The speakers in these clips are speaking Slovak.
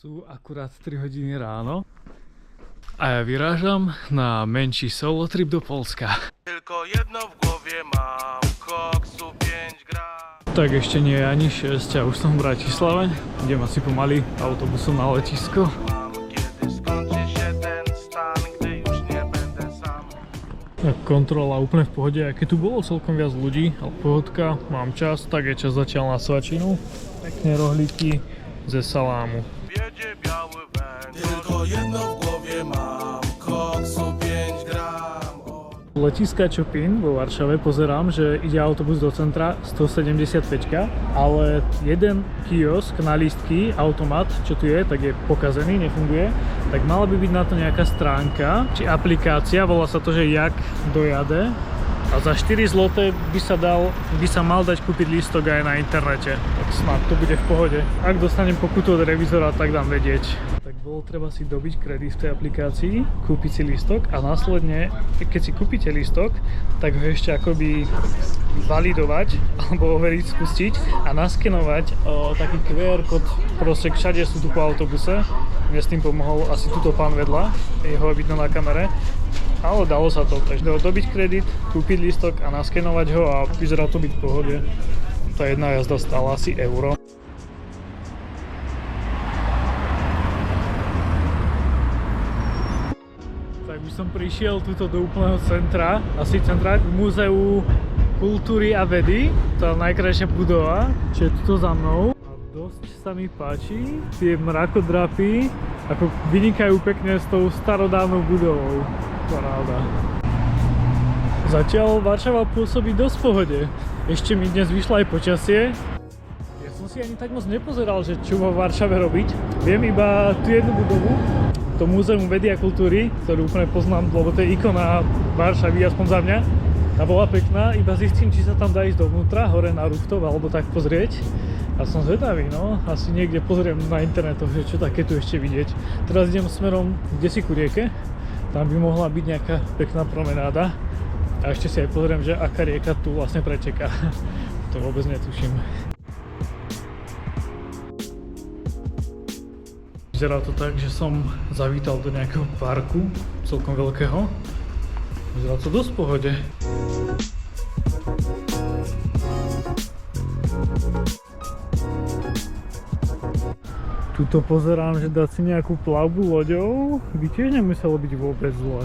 Sú akurát 3 hodiny ráno a ja vyrážam na menší solo trip do Polska. Tylko jedno w głowie mam, koksu 5 gram. Tak ešte nie je ani 6 a už som v Bratislave. Idem asi pomaly autobusom na letisko. Kiedy skończy się ten stan, gdy już nie będę sam. Kontrola úplne v pohode, aj keď tu bolo celkom viac ľudí, ale pohodka, mám čas, tak je čas zatiaľ na svačinu. Pekné rohlíky ze salámu. Wiedzie biały węgiel. Tylko jedno w głowie mam, koksu 5 gram. Letiska Čopín vo Varšave pozerám, že ide autobus do centra 175, ale jeden kiosk na lístky, automat, čo tu je, tak je pokazený, nefunguje. Tak mala by byť na to nejaká stránka, či aplikácia, volá sa to, že Jak dojade. A za 4 zloté by sa mal dať kúpiť lístok aj na internete. Tak snad to bude v pohode. Ak dostanem pokutu od revizora, tak dám vedieť. Tak bolo treba si dobiť kredit v tej aplikácii, kúpiť si lístok a následne, keď si kúpite lístok, tak ho ešte akoby validovať alebo overiť, spustiť a naskenovať taký QR kód, proste všade sú tu po autobuse. Mne s tým pomohol asi tuto pán vedľa, jeho vidno na kamere. Ale dalo sa to, takže dobiť kredit, kúpiť lístok a naskenovať ho a vyzerá to byť v pohode. Tá jedna jazda stála asi euro. Tak by som prišiel tuto do úplného centra, asi centra k Múzeu kultúry a vedy, tá najkrajšia budova, čo je tuto za mnou. A dosť sa mi páči, tie mrakodrapy ako vynikajú pekne s tou starodávnou budovou. Paráda. Zatiaľ Varšava pôsobí dosť v pohode. Ešte mi dnes vyšlo aj počasie. Ja som si ani tak moc nepozeral, že čo vo Varšave robiť. Viem iba tú jednu budovu, to Múzeum vedy a kultúry, ktorú úplne poznám, lebo to je ikona Varšavy, aspoň za mňa. Tá bola pekná, iba zistím, či sa tam dá ísť dovnútra, hore na rooftop, alebo tak pozrieť. A som zvedavý, no. Asi niekde pozriem na internetoch, že čo také tu ešte vidieť. Teraz idem smerom kdesi ku rieke. Tam by mohla byť nejaká pekná promenáda. A ešte si aj pozriem, že aká rieka tu vlastne preteká. To vôbec netuším. Vyzerá to tak, že som zavítal do nejakého parku, celkom veľkého. Vyzerá to dosť v pohode. Tuto pozerám, že dať si nejakú plavbu loďou by tiež nemuselo byť vôbec zlé.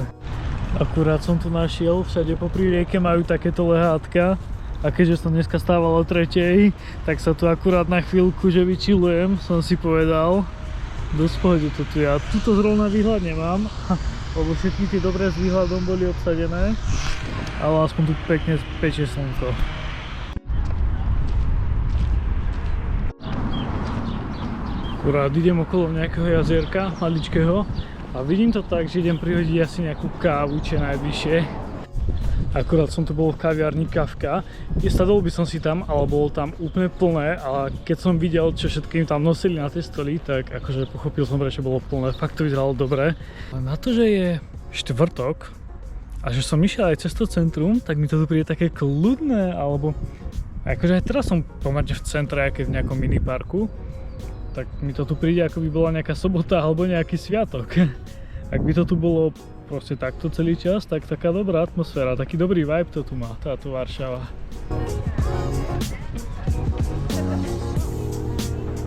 Akurát som tu našiel, všade popri rieke majú takéto lehátka a keďže som dneska stával o 3:00, tak sa tu akurát na chvíľku, že vyčilujem, som si povedal. Dosť pohode to tu ja. Tuto zrovna výhľad nemám, lebo všetky tie dobré s výhľadom boli obsadené, ale aspoň tu pekne pečie slnko. Akurát idem okolo nejakého jazierka, maličkého a vidím to tak, že idem prihodiť asi nejakú kávu, čo najbližšie. Akurát som tu bol v kaviarni Kafka, sadol by som si tam, ale bolo tam úplne plné a keď som videl, čo všetkým tam nosili na tie stoly, tak akože pochopil som, prečo bolo plné, fakt to vyzeralo dobre. Ale na to, že je štvrtok a že som išiel aj cez to centrum, tak mi to tu príde také kľudné, alebo akože aj teraz som pomerne v centre, aj keď v nejakom miniparku. Tak mi to tu príde, ako by bola nejaká sobota alebo nejaký sviatok. Ak by to tu bolo proste takto celý čas, tak taká dobrá atmosféra, taký dobrý vibe to tu má, táto Varšava.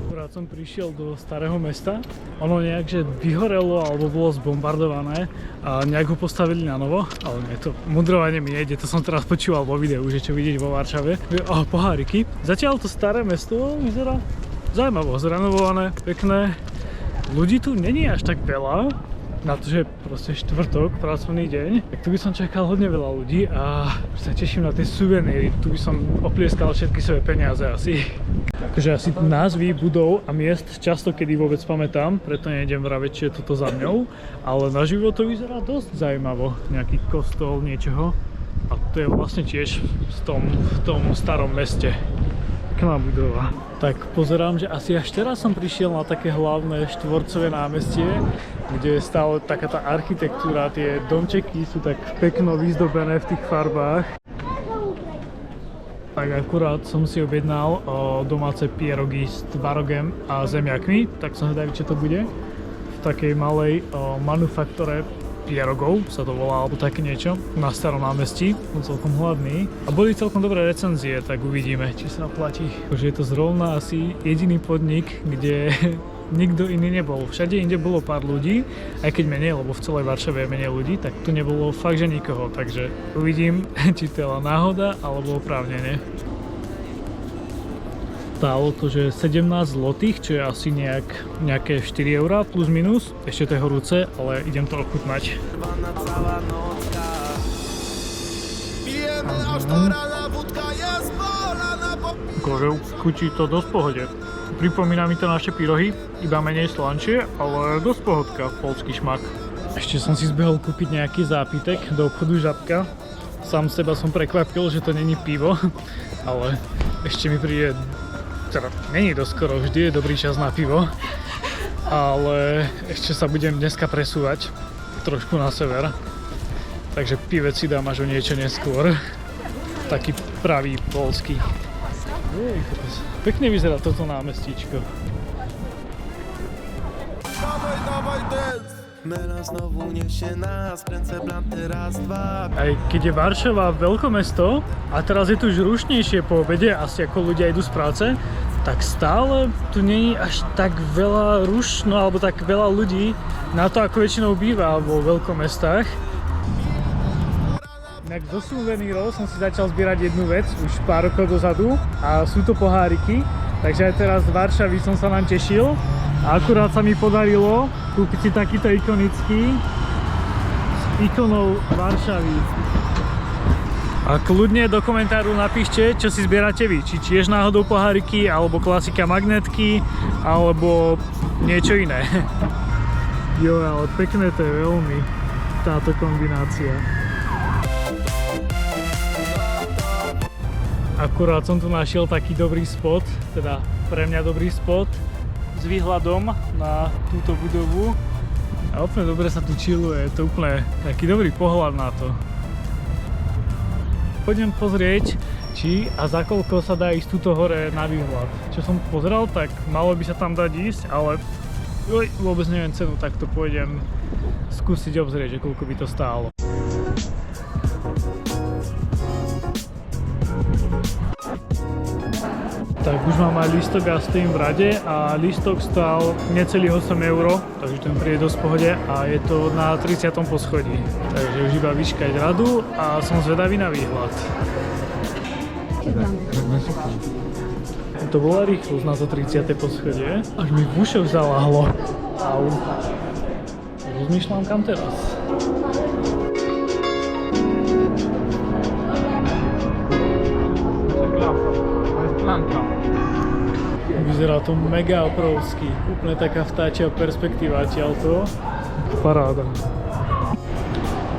Akurát som prišiel do starého mesta, ono nejak, že vyhorelo alebo bolo zbombardované a nejak ho postavili na novo, ale nie, to mudrovanie mi nejde, to som teraz počúval vo videu, že čo vidieť vo Varšave. Poháriky. Zatiaľ to staré mesto vyzerá zaujímavo, zrenovované, pekné. Ľudí tu není až tak veľa, na to, že proste štvrtok, pracovný deň. Tak tu by som čakal hodne veľa ľudí a sa teším na tie suveníry. Tu by som oplieskal všetky svoje peniaze asi. Takže asi názvy budov a miest často kedy vôbec pamätám, preto nejdem vraveť, či je toto za mňou. Ale naživo to vyzerá dosť zaujímavo. Nejaký kostol, niečoho. A to je vlastne tiež v tom starom meste. Pekná budova. Tak pozerám, že asi až teraz som prišiel na také hlavné štvorcové námestie, kde je stále taká tá architektúra, tie domčeky sú tak pekno vyzdobené v tých farbách. tak akurát som si objednal domáce pierogy s tvarogem a zemiakmi, tak som zvedavý, čo to bude. V takej malej manufaktore pierogov sa to volá, alebo také niečo, na Starom námestí. Som celkom hladný. A boli celkom dobré recenzie, tak uvidíme, či sa oplatí. Že je to zrovna asi jediný podnik, kde nikto iný nebol. Všade inde bolo pár ľudí, aj keď menej, lebo v celej Varšave je menej ľudí, tak tu nebolo fakt, že nikoho. Takže uvidím, či to je náhoda, alebo oprávnene. Stálo to, že 17 zlotých, čo je asi nejaké 4 eurá plus minus. Ešte to je horúce, ale idem to ochutnať. Chutí to dosť v pohode. Pripomína mi to naše pyrohy, iba menej slanšie, ale dosť pohodka, poľský šmak. Ešte som si zbehol kúpiť nejaký zápitek do obchodu Žabka. Sám seba som prekvapil, že to není pivo, ale ešte mi príde, teda není doskoro, vždy je dobrý čas na pivo. Ale ešte sa budem dneska presúvať trošku na sever, takže pivec si dám až o niečo neskôr. Taký pravý poľský. Pekne vyzerá toto námestíčko. Aj keď je Varšava veľkomesto a teraz je tu už rušnejšie po obede, asi ako ľudia idú z práce, tak stále tu nie je až tak veľa rušno alebo tak veľa ľudí na to, ako väčšinou býva vo veľkomestách. Inak zo suvenírov som si začal zbierať jednu vec už pár rokov dozadu a sú to poháriky, takže aj teraz v Varšavi som sa nám tešil a akurát sa mi podarilo kúpiť si takýto ikonický s ikonou Varšavy. A kľudne do komentáru napíšte, čo si zbierate vy, či tiež náhodou poháriky, alebo klasika magnetky, alebo niečo iné. Jo, ale pekné to je veľmi, táto kombinácia. Akurát som tu našiel taký dobrý spot, teda pre mňa dobrý spot s výhľadom na túto budovu a úplne dobre sa tu chilluje, je to úplne taký dobrý pohľad na to. Poďme pozrieť, či a za koľko sa dá ísť túto hore na výhľad. Čo som pozeral, tak malo by sa tam dať ísť, ale vôbec neviem cenu, tak to pôjdem skúsiť obzrieť, že koľko by to stálo. Tak už mám aj lístok a stojím v rade a lístok stál necelých 8 €, takže ten príde dosť v pohode a je to na 30. poschodí. Takže už iba vyčkať radu a som zvedavý na výhľad. To bola rýchlosť na to 30. poschodie, až mi v ušoch zaláhlo. Au. Rozmýšľam kam teraz. Vyzerá to mega obrovský, úplne taká vtáčia perspektíva odtiaľto. Paráda.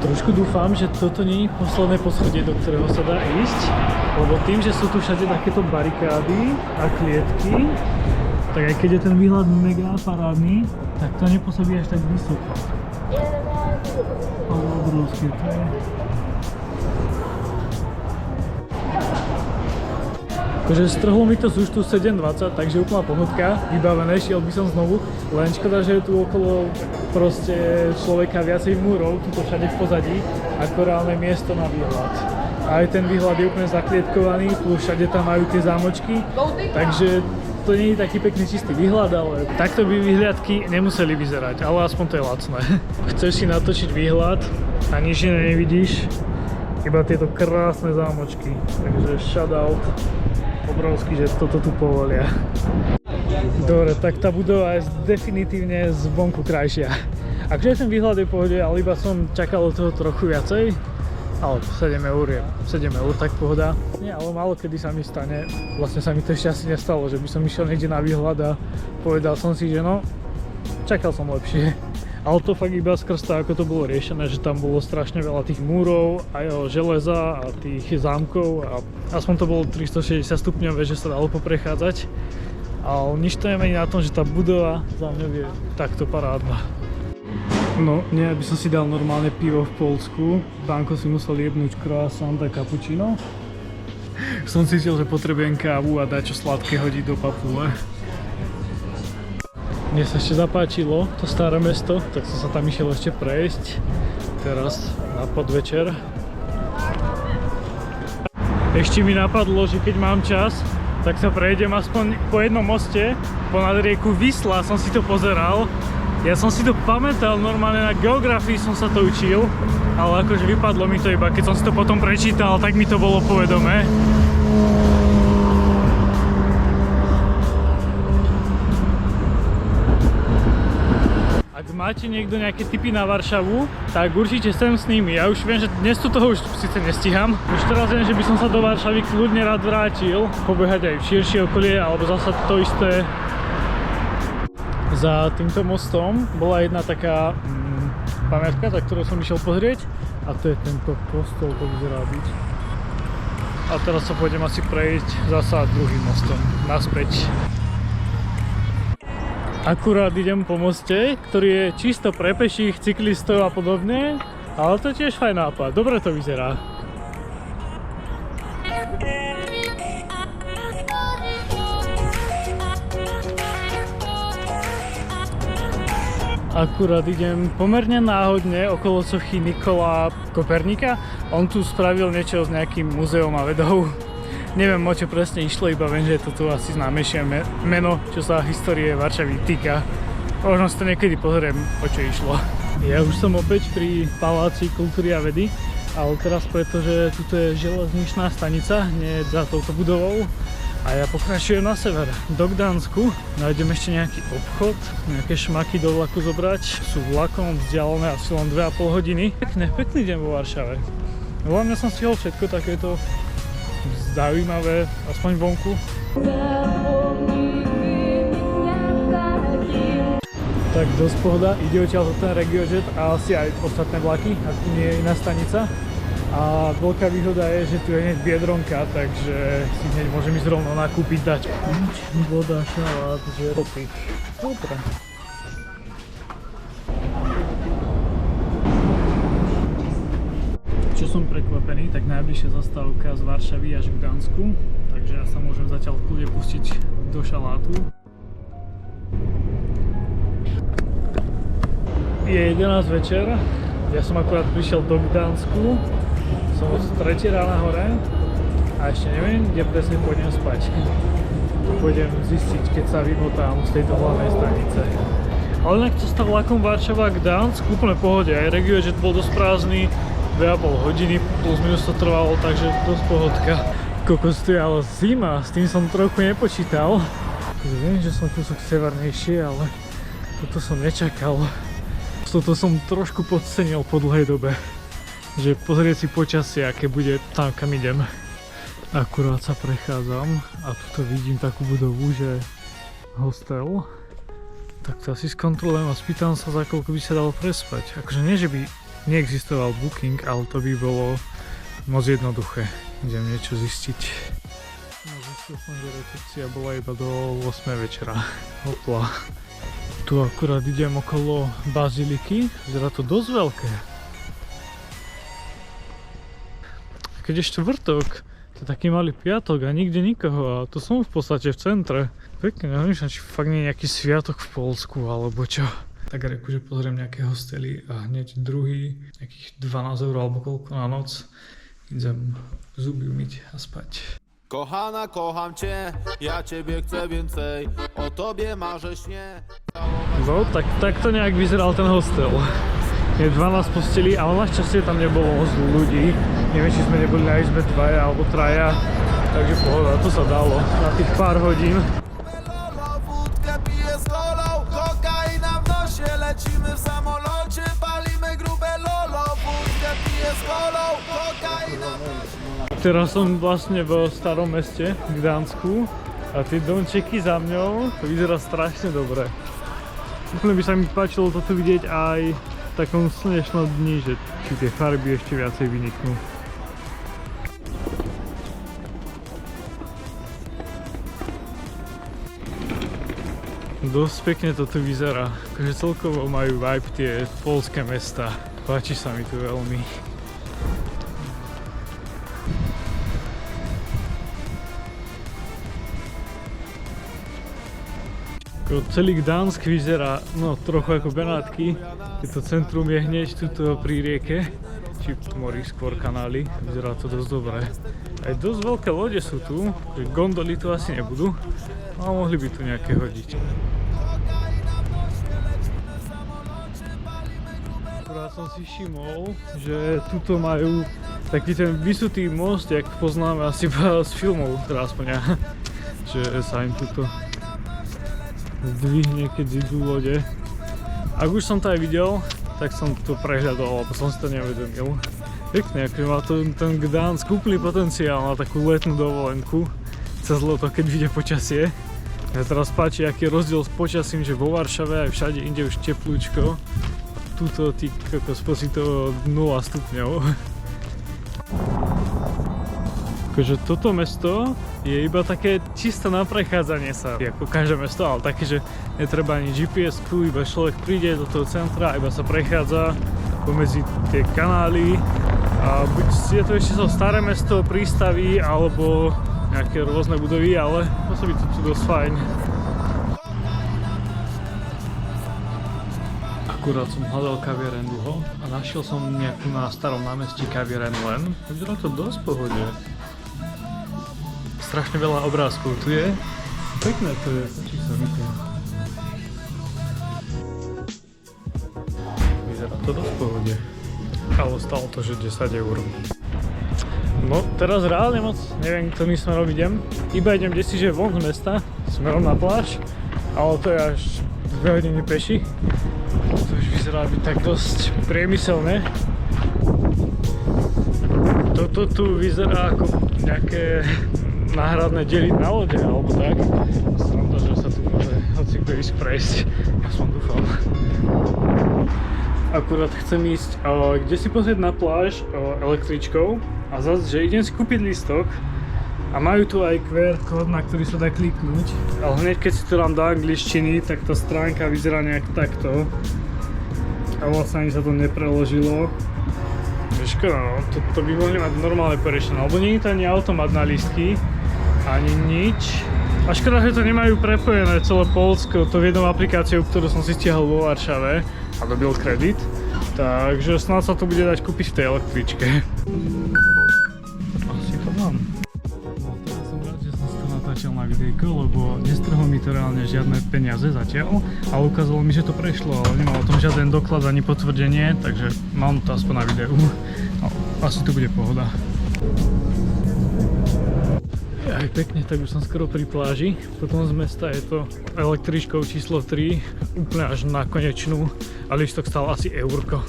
Trošku dúfam, že toto nie je posledné poschodie, do ktorého sa dá ísť, lebo tým, že sú tu všade takéto barikády a klietky, tak aj keď je ten výhľad mega parádny, tak to nepôsobí až tak vysoko. Ale obrovský to je. Akože strhlo mi to z účtu 7,20, takže úplná ponuka, vybavené, šiel by som znovu, len škoda, že je tu okolo proste človeka viacej múrov, tuto všade v pozadí, ako reálne miesto na výhľad. A aj ten výhľad je úplne zaklietkovaný, plus všade tam majú tie zámočky, takže to nie je taký pekný čistý výhľad, ale takto by výhľadky nemuseli vyzerať, ale aspoň to je lacné. Chceš si natočiť výhľad a nič iné nevidíš, iba tieto krásne zámočky, takže shoutout. Obrovský, že toto tu povolia. Dobre, tak tá budova je definitívne zvonku krajšia. Akože ten výhľad je v pohode, ale iba som čakal od toho trochu viacej. Ale 7 € je 7 €, tak pohoda. Nie, ale málo kedy sa mi stane, vlastne sa mi to ešte asi nestalo, že by som išiel niekde na výhľad a povedal som si, že no, čakal som lepšie. Ale to fakt iba skrz to, ako to bolo riešené, že tam bolo strašne veľa tých múrov, aj železa a tých zámkov a aspoň to bolo 360 stupňové, že sa dalo poprechádzať. Ale nič to nemení na tom, že tá budova za mňa je takto parádna. No, nie, aby som si dal normálne pivo v Poľsku. Pánko si musel jebnúť croissant a cappuccino. Som cítil, že potrebujem kávu a dať čo sladké hodiť do papule. Mne sa ešte zapáčilo to staré mesto, tak som sa tam išiel ešte prejsť. Teraz na podvečer. Ešte mi napadlo, že keď mám čas, tak sa prejdem aspoň po jednom moste ponad rieku Wisla, som si to pozeral. Ja som si to pamätal, normálne na geografii som sa to učil, ale akože vypadlo mi to iba, keď som si to potom prečítal, tak mi to bolo povedomé. Ak máte niekto nejaké tipy na Varšavu, tak určite sem s nimi. Ja už viem, že dnes tu toho už síce nestíham. Už teraz viem, že by som sa do Varšavy kľudne rád vrátil, pobehať aj v širšie okolie, alebo zasa to isté. Za týmto mostom bola jedna taká pamiatka, za ktorou som išiel pozrieť, a to je tento kostol, to vyzerá byť. A teraz sa pôjdem asi prejsť zasa druhým mostom naspäť. Akurát idem po moste, ktorý je čisto pre peších, cyklistov a podobne, ale to je tiež fajn nápad, dobre to vyzerá. Akurát idem pomerne náhodne okolo sochy Nikola Kopernika. On tu spravil niečo s nejakým muzeom a vedou. Neviem, o čo presne išlo, iba viem, že je to tu asi známejšie meno, čo sa histórie Varšavy týka. Možno si to niekedy pozriem, o čo išlo. Ja už som opäť pri Paláci kultúry a vedy, ale teraz pretože tuto je železničná stanica hneď za touto budovou. A ja pokračujem na sever, do Gdansku. Nájdem ešte nejaký obchod, nejaké šmaky do vlaku zobrať. Sú vlakom vzdialené asi len 2,5 hodiny. Pekný deň vo Varšave. Volám, ja som stihol všetko takéto zaujímavé, aspoň vonku. Tak dosť pohoda, ide odtiaľ ten RegioJet a asi aj ostatné vlaky, ak tu nie je iná stanica. A veľká výhoda je, že tu je hneď Biedronka, takže si hneď môžem ísť rovno nakúpiť, dať voda, šalát, žeropy. Dobre. Čo som prekvapený, tak najbližšia zastávka z Varšavy až v Gdansku, takže ja sa môžem zatiaľ v kľude pustiť do šalátu. Je 11 večer, ja som akurát prišiel do Gdansku. Som od 3 rána hore a ešte neviem, kde presne pôjdem spať. Pôjdem zistiť, keď sa vymotám z tejto hlavnej stanice. Ale inak cesta vlakom Varšava-Gdansk úplne pohode, aj RegioJet bol dosť prázdny, 2,5 hodiny plus minus to trvalo, takže dosť pohodka. Kokos, tu je ale zima, s tým som trochu nepočítal. Viem, že som kúsok severnejšie, ale toto som nečakal. Toto som trošku podcenil po dlhej dobe. Že pozrieť si počasie, aké bude tam, kam idem. Akurát sa prechádzam a tuto vidím takú budovu, že hostel. Tak to asi skontrolujem a spýtam sa, za koľko by sa dalo prespať. Akože nie, že by neexistoval booking, ale to by bolo moc jednoduché. Idem niečo zistiť. No, zistil som, že recepcia bola iba do 8 večera. Hopla. Tu akurát idem okolo baziliky, vyzerá to dosť veľké. Keď je štvrtok, to je taký malý piatok a nikde nikoho a to som v podstate v centre. Pekne, neviem, či fakt nie je nejaký sviatok v Poľsku alebo čo. Tak reku, že pozriem nejaké hostely a hneď druhý, nejakých 12 € alebo koľko na noc, idem zuby umyť a spať. Kochana, kocham cię, ja ciebie chcę więcej, o tobie marzę śnie. No, tak to nejak vyzeral ten hostel. Je 12 postelí, ale našťastie tam nebolo moc ľudí. Neviem, či sme neboli na izbe 2 alebo 3, takže pohoda, to sa dalo na tých pár hodín. Wódkę piję z kolą, kokaina w nosie, lecimy w samolocie, palimy grube lolo. Wódkę piję z kolą, kokaina w nosie. Teraz som vlastne v starom meste, v Gdansku, a tie domčeky za mňou, to vyzerá strašne dobre. Úplne by sa mi páčilo toto vidieť aj v takom slnečnom dni, že či tie farby ešte viacej vyniknú. Dosť pekne to tu vyzerá, akože celkovo majú vibe tie poľské mesta. Páči sa mi tu veľmi. Celý Gdansk vyzerá trochu ako Benátky. To centrum je hneď tuto pri rieke, či mori, skôr kanály. Vyzerá to dosť dobre. Aj dosť veľké lode sú tu, gondoly tu asi nebudú, ale mohli by tu nejaké hodiť. Akurát som si všimol, že tuto majú taký ten vysutý most, jak poznáme asi z filmov, teda aspoň ja, že sa im tuto zdvihne, keď idú lode. Ak už som to aj videl, tak som to prehľadol, lebo som si to nevedomil. Pekne, akože má to ten Gdansk úplný potenciál na takú letnú dovolenku cez leto, keď vyjde počasie. Ja teraz páči, aký je rozdiel s počasím, že vo Varšave aj všade inde už teplúčko. Tuto ty kokos pocitovo 0 stupňov. Akože toto mesto je iba také čisto na prechádzanie sa, ako každé mesto, ale také, že netreba ani GPS-ku, iba človek príde do toho centra, iba sa prechádza pomedzi tie kanály a buď je to ešte staré mesto, prístavy alebo nejaké rôzne budovy, ale pôsobí to tu dosť fajn. Akurát som hľadal kaviareň dlho a našiel som nejakú na starom námestí kaviareň len. Vyzerá to dosť v pohode. Strašne veľa obrázkov tu je. Pekné to je, či sa mi to. Vyzerá to dosť v pohode. Ale stalo to, že 10 €. No, teraz reálne moc neviem, ktorým smerom idem. Iba idem že von z mesta, smerom na pláž. Ale to je až 2 hodiny peši. To už vyzerá byť tak dosť priemyselné. Toto tu vyzerá ako nejaké náhradné diely na lode, alebo tak. Sranda, že sa tu môže hocikto ísť prejsť. Ja som dúfal. Akurát chcem ísť kde si pozrieť na pláž električkou a zase, že idem si kúpiť lístok a majú tu aj QR kód, na ktorý sa dá kliknúť, ale hneď keď si to dám do angličtiny, tak tá stránka vyzerá nejak takto a vlastne ani sa to nepreložilo. Škoda, no, to by mohli mať normálne porešené, lebo nie je to ani automat na lístky, ani nič. A škoda, že to nemajú prepojené celé Poľsko, to jednou aplikáciou, ktorú som si stiahol vo Varšave a dobil kredit, takže snáď sa to bude dať kúpiť v tej električke. Asi to mám. No teraz som rád, že som si to natáčal na videjko, lebo nestrhlo mi to reálne žiadne peniaze zatiaľ, ale ukázalo mi, že to prešlo, ale nemal o tom žiaden doklad ani potvrdenie, takže mám to aspoň na videu. No, asi tu bude pohoda. Aj pekne, tak už som skoro pri pláži. Potom z mesta je to električkou číslo 3, úplne až na konečnú a lístok stal asi eurko.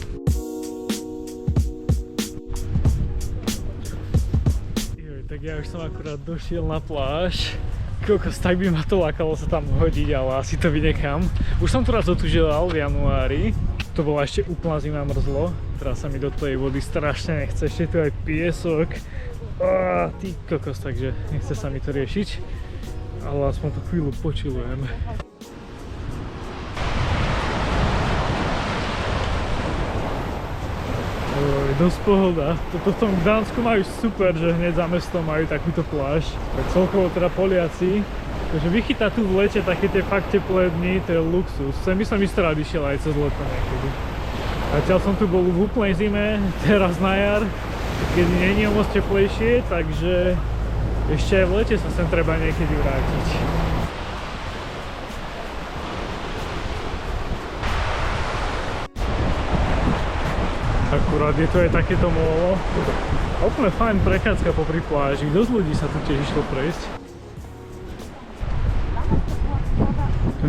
Tak ja už som akurát došiel na pláž. Kokos, tak by ma to lákalo sa tam hodiť, ale asi to vynechám. Už som tu raz otužilal v januári. To bola ešte úplná zima, mrzlo. Teraz sa mi do tej vody strašne nechce, ešte tu aj piesok. Ty kokos, takže nechce sa mi to riešiť. Ale aspoň tú chvíľu počilujem. Dosť pohoda. Toto v tom Gdansku majú super, že hneď za mestom majú takúto pláž. Tak celkovo teda Poliaci. Takže vychytať tu v lete také tie fakt teplé dni, to je luxus. Sem by som isto rád išiel aj cez leto niekedy. Zatiaľ som tu bol v úplnej zime, teraz na jar, keď nie je moc teplejšie, takže ešte aj v lete sa sem treba niekedy vrátiť. Akurát je to aj takéto molo. Úplne fajn prechádzka popri pláži, dosť ľudí sa tu tiež išlo prejsť.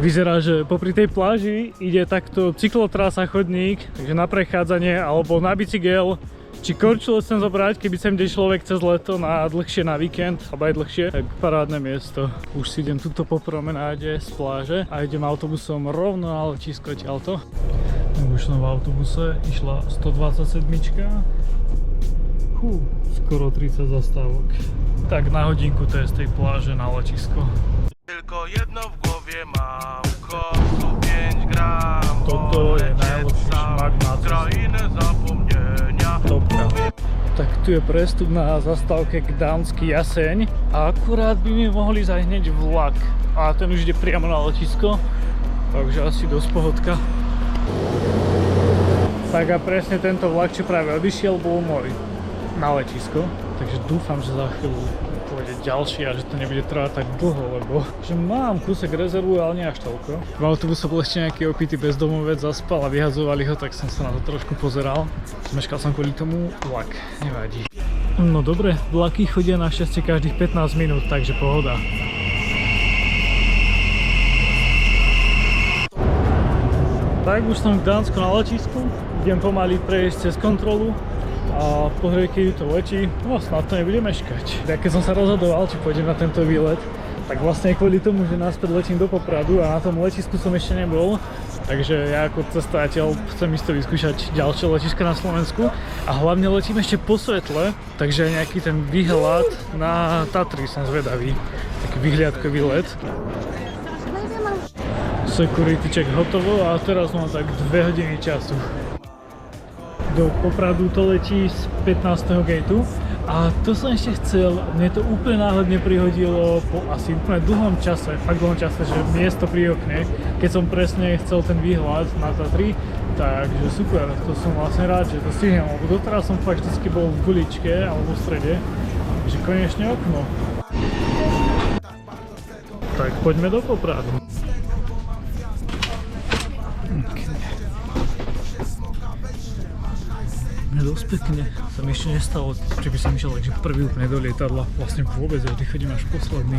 Vyzerá, že popri tej pláži ide takto cyklotrasa, chodník, takže na prechádzanie alebo na bicykel. Či korčule chcem zobrať, keby sem ide človek cez leto na dlhšie, na víkend, alebo aj dlhšie, tak parádne miesto. Už si idem tuto po promenáde z pláže a idem autobusom rovno na letisko odtiaľto. Už som v autobuse, išla 127. Skoro 30 zastávok. Tak na hodinku to je z tej pláže na letisko. Tylko jedno w głowie mam, kosu 5 gram. Toto je najlepší šmak na Krainę zapomnienia. Topka. Tak tu je prestup na zastávke Gdanský Jaseň a akurát by mi mohli zajsť hneď vlak. A ten už ide priamo na letisko. Takže asi dosť pohodka. Tak a presne tento vlak, čo práve odišiel, bol môj na letisko. Takže dúfam, že za chvíľu pôjde ďalší a že to nebude trvať tak dlho, lebo že mám kúsek rezervu, ale nie až toľko. V autobuse bol ešte nejaký opitý bezdomovec, zaspal a vyhadzovali ho, tak som sa na to trošku pozeral. Zmeškal som kvôli tomu vlak, nevadí. No dobre, vlaky chodia našťastie každých 15 minút, takže pohoda. Tak už som v Gdansku na letisku, idem pomaly prejsť cez kontrolu a pozrieť, keď to letí, no snad to nebude meškať. Ja keď som sa rozhodoval, či pôjdem na tento výlet, tak vlastne kvôli tomu, že naspäť letím do Popradu a na tom letisku som ešte nebol, takže ja ako cestovateľ chcem isto vyskúšať ďalšie letiska na Slovensku a hlavne letím ešte po svetle, takže nejaký ten výhľad na Tatry som zvedavý, taký vyhliadkový let. Security check hotovo a teraz mám tak 2 hodiny času. Do Popradu to letí z 15. gateu a to som ešte chcel, mne to úplne náhodne prihodilo po asi úplne dlhom čase, fakt dlhom čase, že miesto pri okne, keď som presne chcel ten výhľad na Tatry, takže super, to som vlastne rád, že to stihnem, lebo doteraz som fakt vždycky bol v guličke alebo v strede, že konečne okno. Tak poďme do Popradu. Dosť pekne sa mi ešte nestalo, že by som išiel takže prvý úplne do lietadla, vlastne vôbec, vždy chodím až posledný.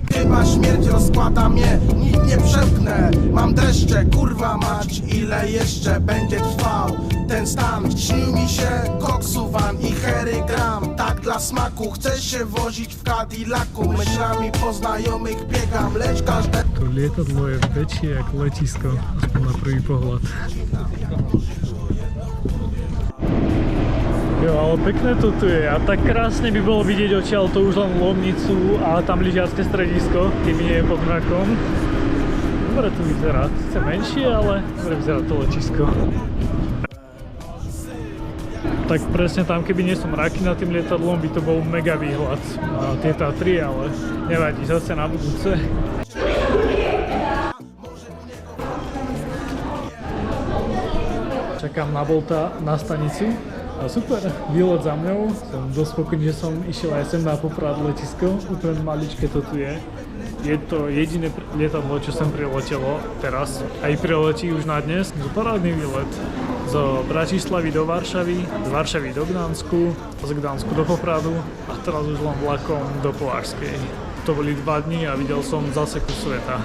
Chyba śmierć rozkłada mnie, nikt nie przepchnę. Mam deszcze, kurwa mać, ile jeszcze będzie trwał ten stan. Śni mi się koksuwan i Harry Gram. Tak dla smaku, chcę się wozić w Cadillacu. Myślami po znajomych biegam, lecz każde... To lietadlo je väčšie ako letisko, aspoň na prvý pohľad. Jo, ale pekné to tu je a tak krásne by bolo vidieť odtiaľ to už len Lomnicu a tam lyžiarske stredisko, keď nie je pod mrakom. Dobre tu vyzerá, sice menšie, ale dobre vyzerá to letisko. Tak presne tam, keby nie som mraky nad tým lietadlom, by to bol mega výhľad na tie Tatry, ale nevadí, zase na budúce. Čakám na Bolta na stanicu. A super, výlet za mňou, som dosť spokojný, že som išiel aj sem na Poprad letisko, úplne maličké to tu je. Je to jediné lietadlo, čo sem priletelo teraz, aj priletí už na dnes. Parádny výlet zo Bratislavy do Varšavy, z Varšavy do Gdansku, z Gdansku do Popradu a teraz už len vlakom do Považskej. To boli 2 dni a videl som zase kus sveta.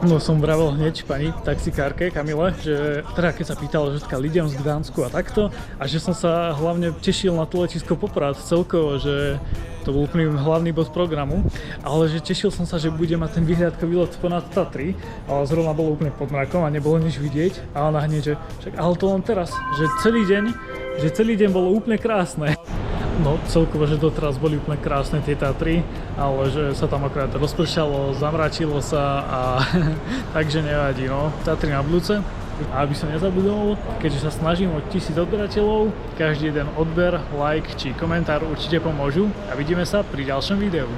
No som vravel hneď pani taxikárke Kamile, že teda keď sa pýtala, že odkiaľ idem z Gdansku a takto a že som sa hlavne tešil na to letisko Poprad celkovo, že to bol úplný hlavný bod programu, ale že tešil som sa, že bude mať ten vyhliadkový let ponad Tatry, ale zrovna bolo úplne pod mrakom a nebolo nič vidieť a ona hneď, že však ale to len teraz, že celý deň bolo úplne krásne. No celkovo, že doteraz boli úplne krásne tie Tatry, ale že sa tam akorát rozpršalo, zamračilo sa a takže nevadí, no. Tatry na budúce. A aby som nezabudol, keďže sa snažím o 1000 odberateľov, každý jeden odber, like či komentár určite pomôžu a vidíme sa pri ďalšom videu.